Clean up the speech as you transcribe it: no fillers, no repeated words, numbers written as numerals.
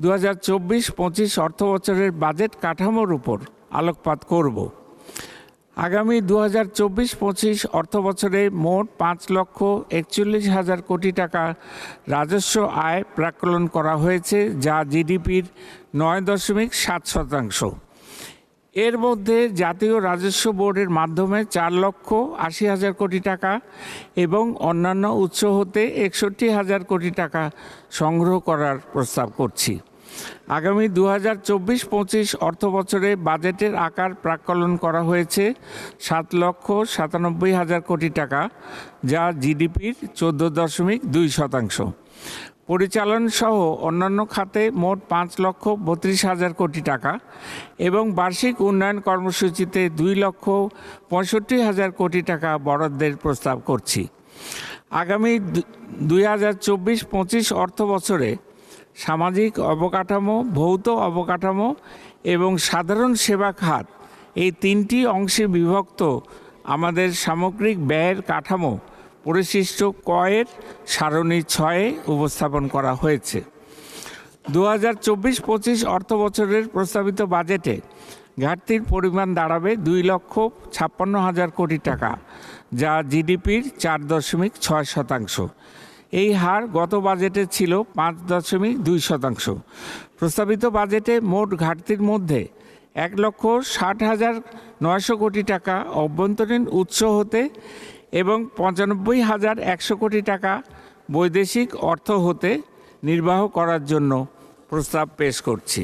2024-25 অর্থবছরের বাজেট কাঠামোর উপর আলোকপাত করব। আগামী 2024-25 অর্থবছরে মোট 5,41,000 কোটি টাকা রাজস্ব আয় প্রাক্কলন করা হয়েছে, যা জিডিপির 9.7%। এর মধ্যে জাতীয় রাজস্ব বোর্ডের মাধ্যমে 4,80,000 কোটি টাকা এবং অন্যান্য উৎস হতে 61,000 কোটি টাকা সংগ্রহ করার প্রস্তাব করছি। আগামী 2024-25 অর্থবছরে বাজেটের আকার প্রাক্কলন করা হয়েছে 7,97,000 কোটি টাকা, যা জিডিপির 14.2%। পরিচালন সহ অন্যান্য খাতে মোট 5,32,000 কোটি টাকা এবং বার্ষিক উন্নয়ন কর্মসূচিতে 2,65,000 কোটি টাকা বরাদ্দের প্রস্তাব করছি। আগামী 2024-25 অর্থবছরে সামাজিক অবকাঠামো, ভৌত অবকাঠামো এবং সাধারণ সেবা খাত, এই তিনটি অংশে বিভক্ত আমাদের সামগ্রিক ব্যয়ের কাঠামো পরিশিষ্ট কয়ের সারণী 6-এ উপস্থাপন করা হয়েছে। 2024-25 অর্থবছরের প্রস্তাবিত বাজেটে ঘাটতির পরিমাণ দাঁড়াবে 2,56,000 কোটি টাকা, যা জিডিপির 4.6%। এই হার গত বাজেটে ছিল 5.2%। প্রস্তাবিত বাজেটে মোট ঘাটতির মধ্যে 1,60,900 কোটি টাকা অভ্যন্তরীণ উৎস হতে এবং 95,100 কোটি টাকা বৈদেশিক অর্থ হতে নির্বাহ করার জন্য প্রস্তাব পেশ করছি।